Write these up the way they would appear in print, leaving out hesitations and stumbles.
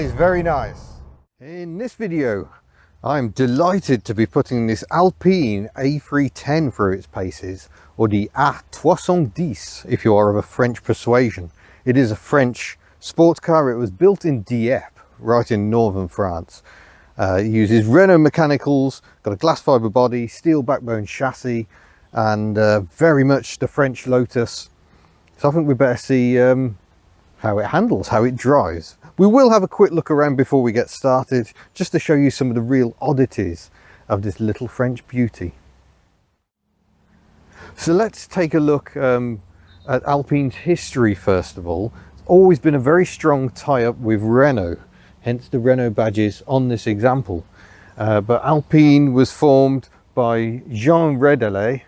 is very nice. In this video, I'm delighted to be putting this Alpine A310 through its paces, or the A110 if you are of a French persuasion. It is a French sports car. It was built in Dieppe, right in northern France. It uses Renault mechanicals, got a glass fibre body, steel backbone chassis, and very much the French Lotus. So I think we better see how it handles, how it drives. We will have a quick look around before we get started, just to show you some of the real oddities of this little French beauty. So let's take a look at Alpine's history first of all. It's always been a very strong tie-up with Renault, hence the Renault badges on this example. But Alpine was formed by Jean Redelet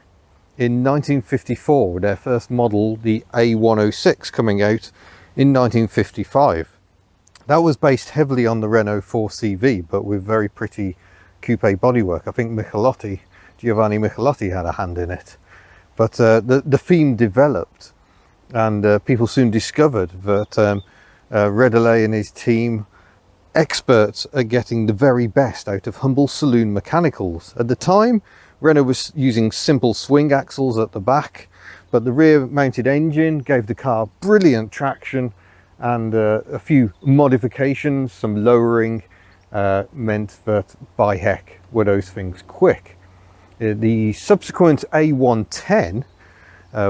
in 1954 with their first model, the A106, coming out in 1955. That was based heavily on the Renault 4CV, but with very pretty coupe bodywork. I think Giovanni Michelotti had a hand in it. But the theme developed, and people soon discovered that Redelet and his team, experts at getting the very best out of humble saloon mechanicals. At the time, Renault was using simple swing axles at the back, but the rear mounted engine gave the car brilliant traction, and a few modifications, some lowering, meant that by heck were those things quick. The subsequent A110,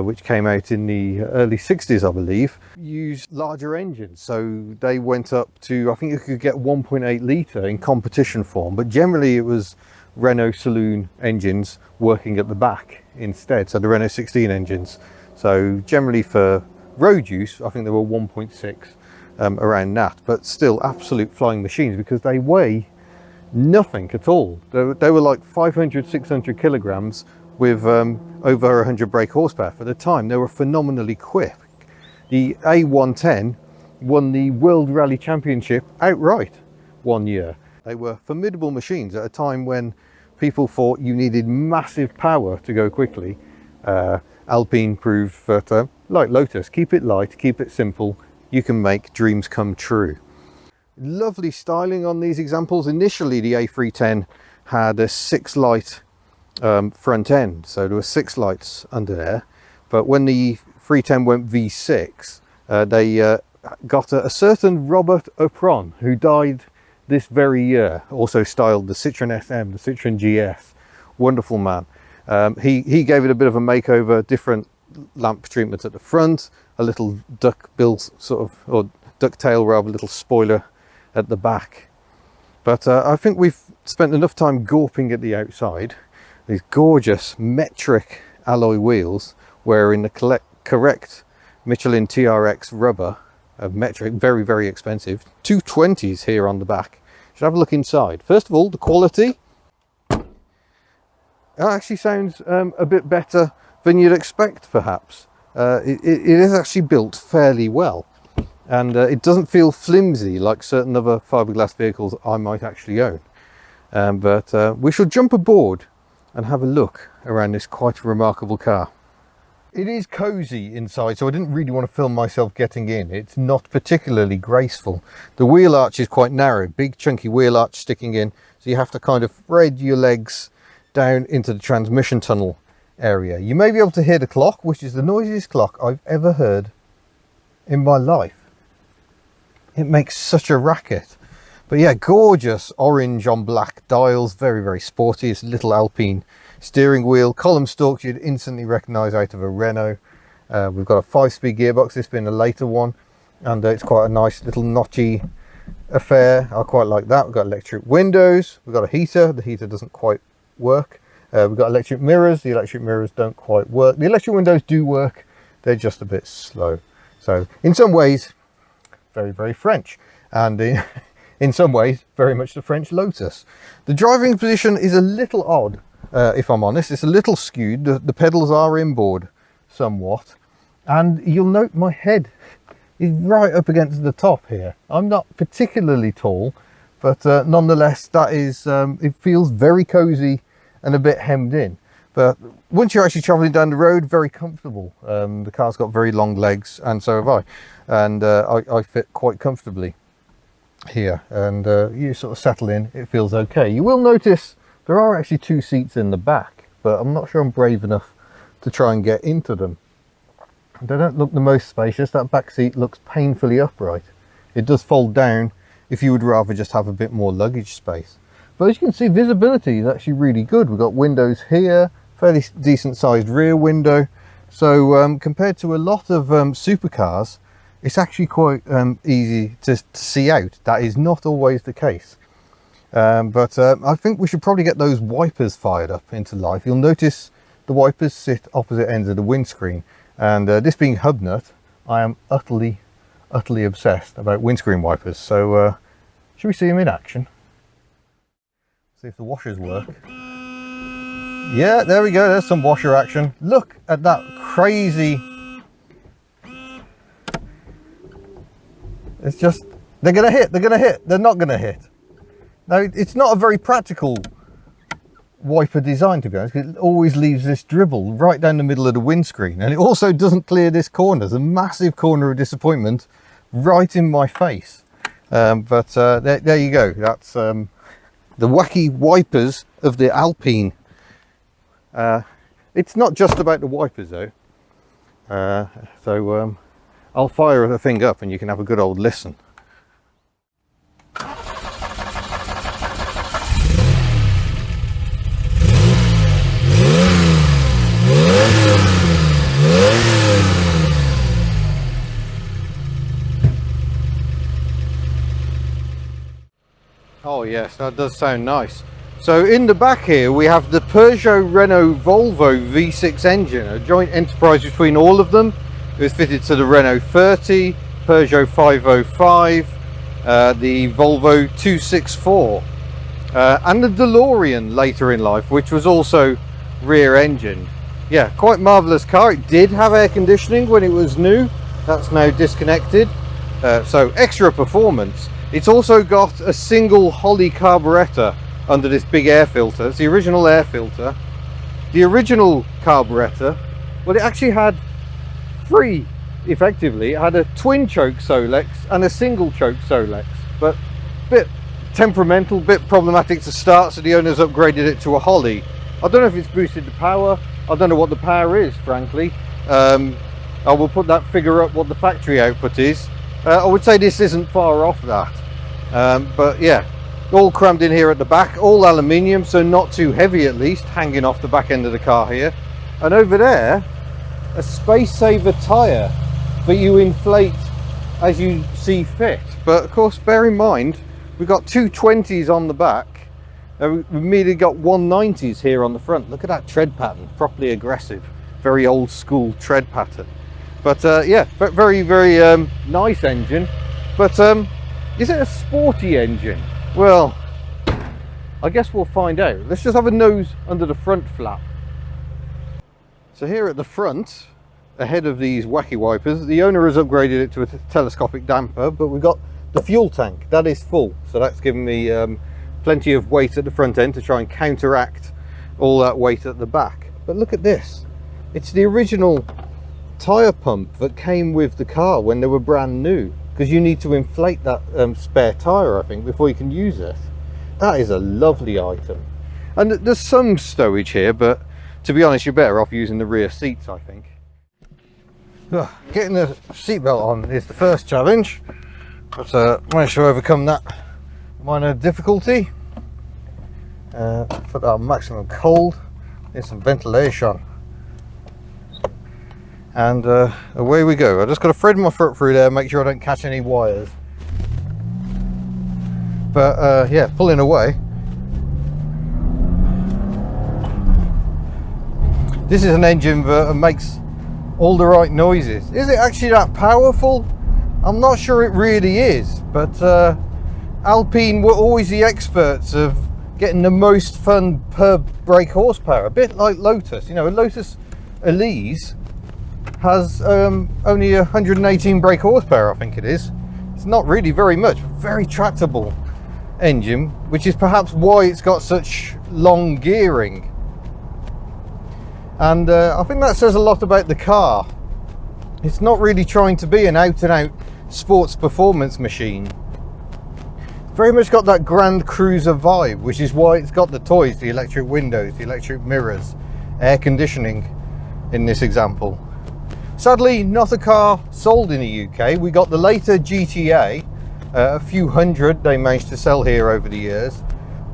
which came out in the early 60s I believe, used larger engines, so they went up to, I think you could get 1.8 litre in competition form, but generally it was Renault saloon engines working at the back instead, so the Renault 16 engines. So generally for road use, I think they were 1.6 around that, but still absolute flying machines because they weigh nothing at all. They were like 500-600 kilograms with over 100 brake horsepower. For the time, they were phenomenally quick. The A110 won the World Rally Championship outright one year. They were formidable machines at a time when people thought you needed massive power to go quickly. Alpine proved that, like Lotus, keep it light, keep it simple, you can make dreams come true. Lovely styling on these examples. Initially, the A310 had a 6-light front end, so there were 6 lights under there. But when the 310 went V6, they got a certain Robert Opron, who died this very year, also styled the Citroën SM, the Citroën GS. Wonderful man. He gave it a bit of a makeover, different lamp treatment at the front, a little duckbill sort of, or ducktail rather, little spoiler at the back. But I think we've spent enough time gawping at the outside. These gorgeous metric alloy wheels, wearing the correct Michelin TRX rubber of metric, very, very expensive. 220s here on the back. Should have a look inside. First of all, the quality. It actually sounds a bit better than you'd expect, perhaps. It is actually built fairly well, and it doesn't feel flimsy like certain other fiberglass vehicles I might actually own. But we shall jump aboard and have a look around this quite remarkable car. It is cozy inside, so I didn't really want to film myself getting in. It's not particularly graceful. The wheel arch is quite narrow, big chunky wheel arch sticking in, so you have to kind of thread your legs down into the transmission tunnel area. You may be able to hear the clock, which is the noisiest clock I've ever heard in my life. It makes such a racket. But yeah, gorgeous orange on black dials, very, very sporty. It's a little Alpine steering wheel, column stalks you'd instantly recognise out of a Renault. We've got a 5-speed gearbox, this being a later one, and it's quite a nice little notchy affair. I quite like that. We've got electric windows, we've got a heater. The heater doesn't quite work. We've got electric mirrors. The electric mirrors don't quite work. The electric windows do work, they're just a bit slow. So in some ways, very, very French, and in some ways, very much the French Lotus. The driving position is a little odd, if I'm honest. It's a little skewed. The pedals are inboard somewhat, and you'll note my head is right up against the top here. I'm not particularly tall, but nonetheless, that is, it feels very cozy and a bit hemmed in. But once you're actually traveling down the road, very comfortable. The car's got very long legs, and so have I, and I fit quite comfortably. here, and you sort of settle in, it feels okay. You will notice there are actually 2 seats in the back, but I'm not sure I'm brave enough to try and get into them. They don't look the most spacious. That back seat looks painfully upright. It does fold down if you would rather just have a bit more luggage space. But as you can see, visibility is actually really good. We've got windows here, fairly decent sized rear window. So compared to a lot of supercars, it's actually quite easy to see out. That is not always the case. But I think we should probably get those wipers fired up into life. You'll notice the wipers sit opposite ends of the windscreen. And this being hub nut, I am utterly obsessed about windscreen wipers. So should we see them in action? See if the washers work. Yeah, there we go. There's some washer action. Look at that crazy. It's just, they're gonna hit, they're not gonna hit. Now, it's not a very practical wiper design, to be honest, because it always leaves this dribble right down the middle of the windscreen, and it also doesn't clear this corner. There's a massive corner of disappointment right in my face. But there you go. That's the wacky wipers of the Alpine. It's not just about the wipers though. I'll fire the thing up and you can have a good old listen. Oh yes, that does sound nice. So in the back here we have the Peugeot-Renault-Volvo V6 engine, a joint enterprise between all of them. It was fitted to the Renault 30, Peugeot 505, the Volvo 264, and the DeLorean later in life, which was also rear engined. Yeah, quite marvellous car. It did have air conditioning when it was new. That's now disconnected. So extra performance. It's also got a single Holley carburettor under this big air filter. It's the original air filter. The original carburettor, well, it actually had 3 effectively. It had a twin choke Solex and a single choke Solex, but a bit temperamental, bit problematic to start, so the owners upgraded it to a Holley. I don't know if it's boosted the power. I don't know what the power is, frankly. I will put that figure up what the factory output is. I would say this isn't far off that. But yeah, all crammed in here at the back, all aluminium, so not too heavy at least, hanging off the back end of the car here. And over there, a space saver tyre that you inflate as you see fit. But of course, bear in mind, we've got 220s on the back. We've immediately got 190s here on the front. Look at that tread pattern, properly aggressive, very old school tread pattern. But yeah, very nice engine. But is it a sporty engine? Well, I guess we'll find out. Let's just have a nose under the front flap. So here at the front, ahead of these wacky wipers, the owner has upgraded it to a telescopic damper, but we've got the fuel tank. That is full, so that's given me plenty of weight at the front end to try and counteract all that weight at the back. But look at this. It's the original tyre pump that came with the car when they were brand new, because you need to inflate that spare tyre, I think, before you can use it. That is a lovely item. And there's some stowage here, but to be honest, you're better off using the rear seats, I think. Getting the seatbelt on is the first challenge, but managed to overcome that minor difficulty. Put that on maximum cold, need some ventilation, and away we go. I just got to thread my foot through there, make sure I don't catch any wires. But yeah, pulling away. This is an engine that makes all the right noises. Is it actually that powerful? I'm not sure it really is, but Alpine were always the experts of getting the most fun per brake horsepower, a bit like Lotus. You know, a Lotus Elise has only 118 brake horsepower, I think it is. It's not really very much, but very tractable engine, which is perhaps why it's got such long gearing. And I think that says a lot about the car. It's not really trying to be an out-and-out sports performance machine. Very much got that Grand Cruiser vibe, which is why it's got the toys, the electric windows, the electric mirrors, air conditioning in this example. Sadly, not a car sold in the UK. We got the later GTA, a few hundred they managed to sell here over the years,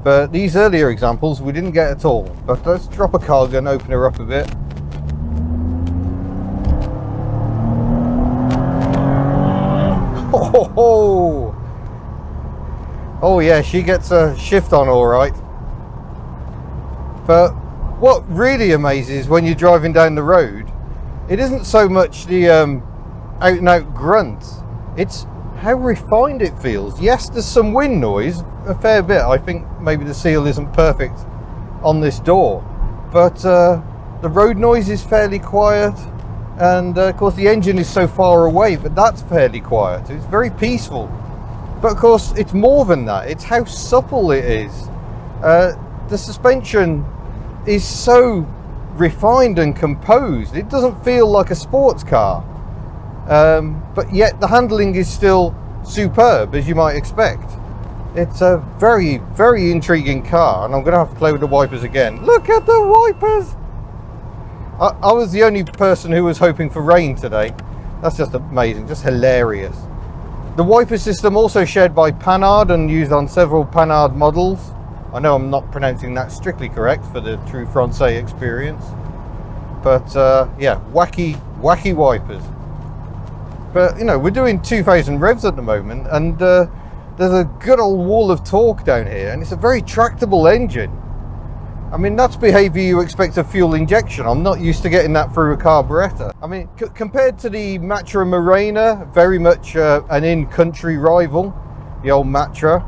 but these earlier examples we didn't get at all. But let's drop a cargo and open her up a bit. Oh, oh yeah, she gets a shift on all right. But what really amazes when you're driving down the road, it isn't so much the out and out grunt, it's how refined it feels. Yes, there's some wind noise, a fair bit. I think maybe the seal isn't perfect on this door, but the road noise is fairly quiet, and of course the engine is so far away, but that's fairly quiet. It's very peaceful. But of course it's more than that, it's how supple it is. The suspension is so refined and composed. It doesn't feel like a sports car, but yet the handling is still superb, as you might expect. It's a very, very intriguing car, and I'm going to have to play with the wipers again. Look at the wipers! I was the only person who was hoping for rain today. That's just amazing, just hilarious. The wiper system also shared by Panhard and used on several Panhard models. I know I'm not pronouncing that strictly correct for the true Francais experience, but yeah, wacky wipers. But you know, we're doing 2,000 revs at the moment, and there's a good old wall of torque down here, and it's a very tractable engine. I mean, that's behaviour you expect of fuel injection. I'm not used to getting that through a carburettor. I mean, compared to the Matra Murena, very much an in-country rival, the old Matra,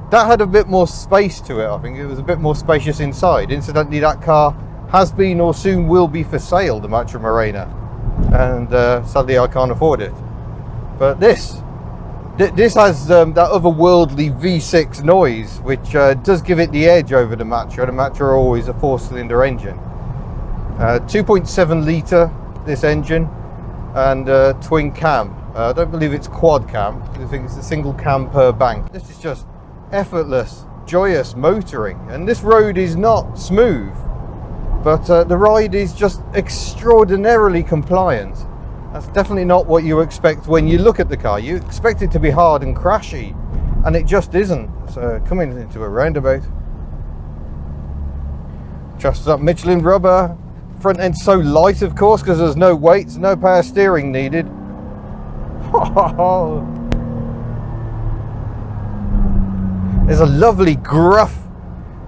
that had a bit more space to it. I think it was a bit more spacious inside. Incidentally, that car has been or soon will be for sale, the Matra Murena, and sadly I can't afford it. But this has that otherworldly V6 noise, which does give it the edge over the Matra. The Matra are always a 4-cylinder engine. 2.7 litre this engine, and twin cam. I don't believe it's quad cam. I think it's a single cam per bank. This is just effortless, joyous motoring, and this road is not smooth, but the ride is just extraordinarily compliant. That's definitely not what you expect when you look at the car. You expect it to be hard and crashy, and it just isn't. So coming into a roundabout, just up Michelin rubber, front end so light, of course, because there's no weights, no power steering needed. There's a lovely gruff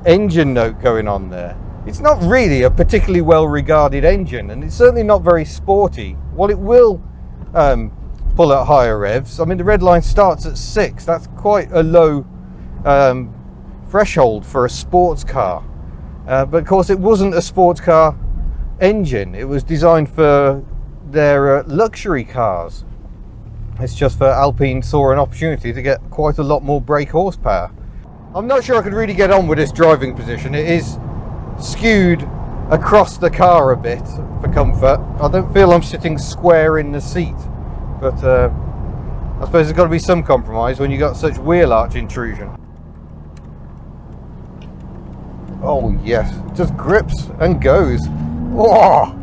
engine note going on there. It's not really a particularly well regarded engine, and it's certainly not very sporty. While it will pull at higher revs, I mean, the red line starts at 6. That's quite a low threshold for a sports car. But of course it wasn't a sports car engine. It was designed for their luxury cars. It's just for Alpine saw an opportunity to get quite a lot more brake horsepower. I'm not sure I could really get on with this driving position. It is skewed across the car a bit for comfort. I don't feel I'm sitting square in the seat, but I suppose there's got to be some compromise when you've got such wheel arch intrusion. Oh yes, just grips and goes. Oh!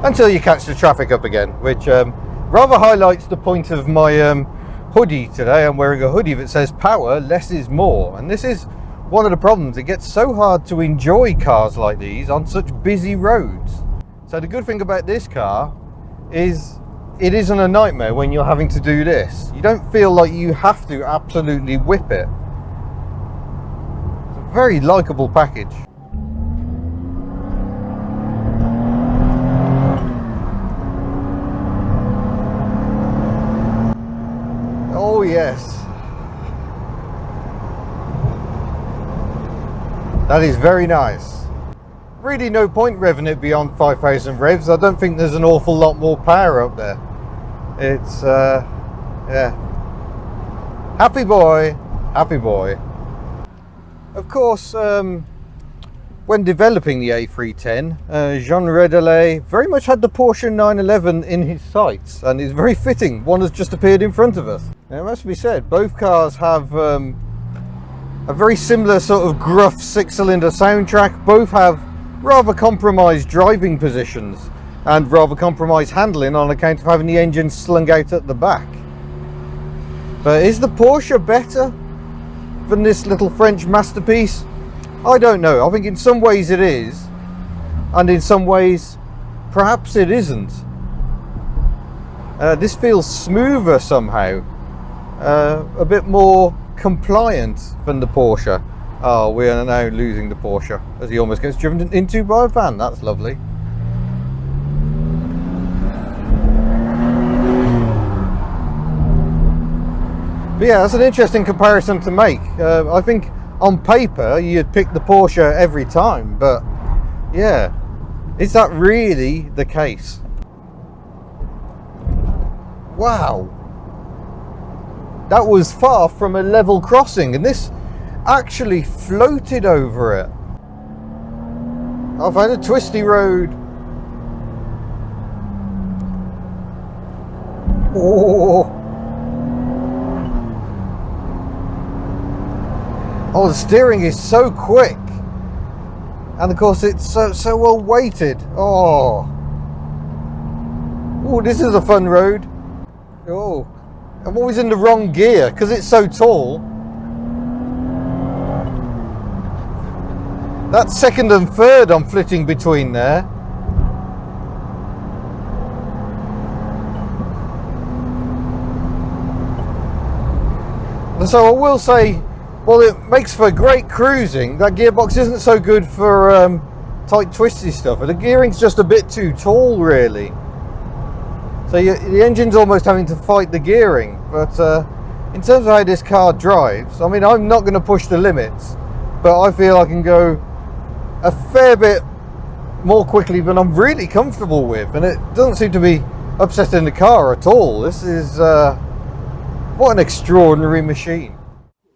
Until you catch the traffic up again, which rather highlights the point of my hoodie today. I'm wearing a hoodie that says power, less is more, and this is one of the problems. It gets so hard to enjoy cars like these on such busy roads. So the good thing about this car is it isn't a nightmare when you're having to do this. You don't feel like you have to absolutely whip it. It's a very likeable package. Oh yes, that is very nice. Really no point revving it beyond 5,000 revs. I don't think there's an awful lot more power up there. It's yeah, happy boy, happy boy. Of course, one when developing the A310, Jean Redelet very much had the Porsche 911 in his sights, and it's very fitting. One has just appeared in front of us. Now, it must be said, both cars have a very similar sort of gruff 6-cylinder soundtrack. Both have rather compromised driving positions and rather compromised handling on account of having the engine slung out at the back. But is the Porsche better than this little French masterpiece? I don't know. I think in some ways it is, and in some ways perhaps it isn't. This feels smoother somehow, a bit more compliant than the Porsche. Oh, we are now losing the Porsche as he almost gets driven into by a van. That's lovely. But yeah, that's an interesting comparison to make. I think on paper you'd pick the Porsche every time, but yeah, is that really the case? Wow, that was far from a level crossing, and this actually floated over it. I found a twisty road. Oh, the steering is so quick, and of course it's so well weighted. Oh, this is a fun road. Oh, I'm always in the wrong gear because it's so tall. That second and third I'm flitting between there. And so I will say, well, it makes for great cruising. That gearbox isn't so good for tight twisty stuff. The gearing's just a bit too tall, really. So the engine's almost having to fight the gearing. But in terms of how this car drives, I mean, I'm not going to push the limits, but I feel I can go a fair bit more quickly than I'm really comfortable with, and it doesn't seem to be upsetting the car at all. This is what an extraordinary machine.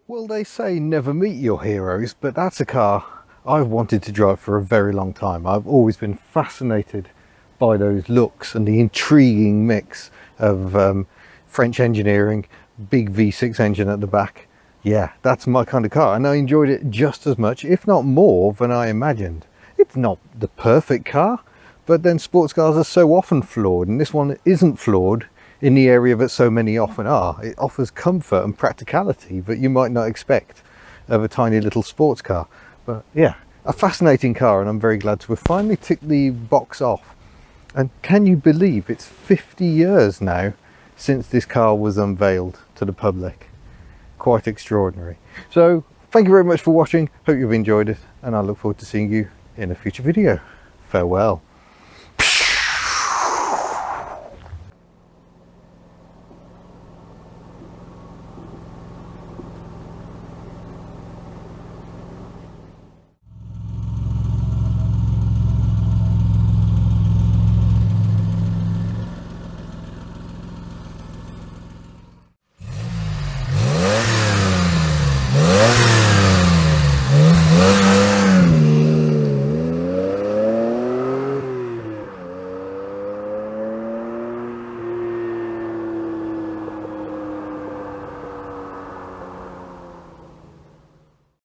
Well, they say never meet your heroes, but that's a car I've wanted to drive for a very long time. I've always been fascinated by those looks and the intriguing mix of French engineering, big V6 engine at the back. Yeah, that's my kind of car, and I enjoyed it just as much, if not more, than I imagined. It's not the perfect car, but then sports cars are so often flawed, and this one isn't flawed in the area that so many often are. It offers comfort and practicality that you might not expect of a tiny little sports car. But yeah, a fascinating car, and I'm very glad to have finally ticked the box off. And can you believe it's 50 years now since this car was unveiled to the public? Quite extraordinary. So thank you very much for watching. Hope you've enjoyed it, and I look forward to seeing you in a future video. Farewell.